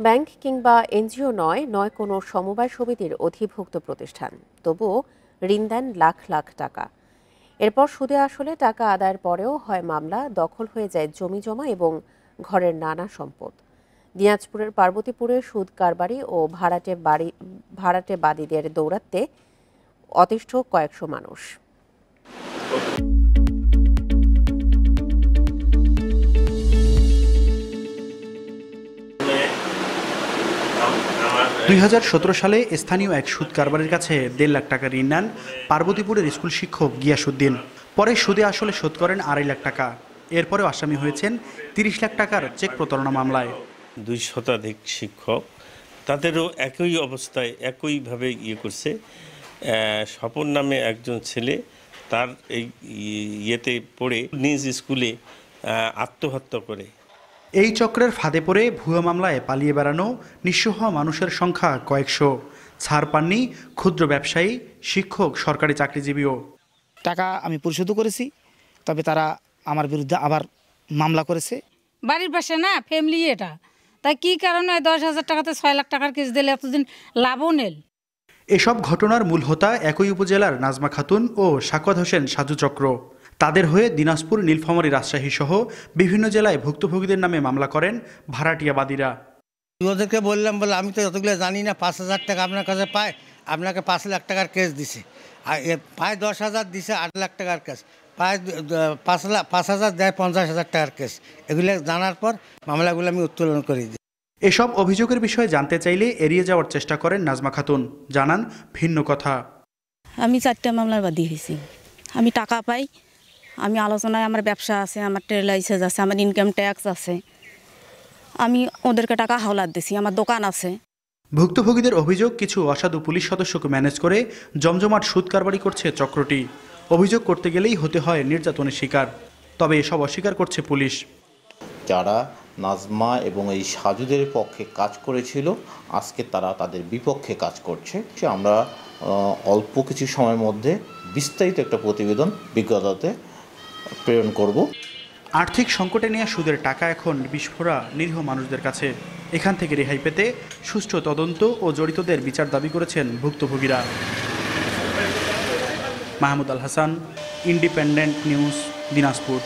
Bank কিংবা NGO নয় কোনো সমবায় সমিতির অধিভুক্ত প্রতিষ্ঠান, তবুও ঋণ দেন লাখ লাখ টাকা। এরপর সুদে আসলে টাকা আদায়ের পরেও হয় মামলা, দখল হয়ে যায় জমি জমা এবং ঘরের নানা সম্পদ। দিনাজপুরের পার্বতীপুরে সুদ কারবারি ও ভাড়াটে বাদীদের দৌরাত্মে অতিষ্ঠ কয়েকশো মানুষ। 2017 সালে স্থানীয় এক সুদ কারবারির কাছে 1.5 লাখ টাকা ঋণ নেন পার্বতীপুরের স্কুল শিক্ষক গিয়াসউদ্দিন। পরে সুদে আসলে শোধ করেন 2.5 লাখ টাকা। এরপরেও আসামি হয়েছেন 30 লাখ টাকার চেক প্রতারণা মামলায়। 2 শতাধিক শিক্ষক, তাদেরও একই অবস্থায় একইভাবে করছে। স্বপন নামে একজন ছেলে, তার এই ইয়েতে পড়ে নিজ স্কুলে আত্মহত্যা করে। এই চক্রের ফাঁদে পড়ে ভুয়া মামলায় পালিয়ে বেড়ানো নিঃস্ব হওয়া মানুষের সংখ্যা কয়েকশো। ছাড় পাননি ক্ষুদ্র ব্যবসায়ী, শিক্ষক, সরকারি চাকরিজীবীও। টাকা আমি পরিশোধ করেছি, তবে তারা আমার বিরুদ্ধে আবার মামলা করেছে। বাড়ির পাশে না, ফ্যামিলি এটা, তাই কি কারণে 10,000 টাকাতে 6 লাখ টাকার কেস দিলে এতদিন লাভও নেই। এসব ঘটনার মূল হোতা একই উপজেলার নাজমা খাতুন ও সাকওয়াত হোসেন সাজু চক্র। তাদের হয়ে দিনাজপুর, নীলফামারী, রাজশাহী সহ বিভিন্ন জেলায় ভুক্তভোগীদের নামে মামলা করেন ভাড়াটিয়াবাদীরা। ওদেরকে বললাম, বলে আমি তো যতগুলো জানি না, 5,000 টাকা আপনার কাছে পায়, আপনাকে 5 লাখ টাকার কেস দিছে, আর পায় 10,000 দিছে 8 লাখ টাকার কেস, পায় 5,000 দেয় 50,000 টাকার কেস। এগুলো জানার পর মামলাগুলো আমি উত্তোলন করে দিই। এসব অভিযোগের বিষয়ে জানতে চাইলে এড়িয়ে যাওয়ার চেষ্টা করেন নাজমা খাতুন। জানান ভিন্ন কথা। আমি 4টা মামলার বাদী হয়েছি। আমি টাকা পাই, আমি আলোচনায়, আমার ব্যবসা আছে, আমার ট্রেড লাইসেন্স আছে, আমার ইনকাম ট্যাক্স আছে, আমি ওদেরকে টাকা হাওলাত দিছি, আমার দোকান আছে। ভুক্তভোগীদের অভিযোগ, কিছু অসাধু পুলিশ সদস্যকে ম্যানেজ করে জমজমাট সুদ কারবারি করছে চক্রটি। অভিযোগ করতে গেলেই হতে হয় নির্যাতনের শিকার। তবে এসব অস্বীকার করছে পুলিশ। যারা নাজমা এবং এই সাজুদের পক্ষে কাজ করেছিল, আজকে তারা তাদের বিপক্ষে কাজ করছে। আমরা অল্প কিছু সময়ের মধ্যে বিস্তারিত একটা প্রতিবেদন বিজ্ঞতাতে প্রেরণ করব। আর্থিক সংকটে নেওয়া সুদের টাকা এখন বিস্ফোরা নিরীহ মানুষদের কাছে। এখান থেকে রেহাই পেতে সুষ্ঠু তদন্ত ও জড়িতদের বিচার দাবি করেছেন ভুক্তভোগীরা। Mahmud Al Hasan, independent news, Dinajpur.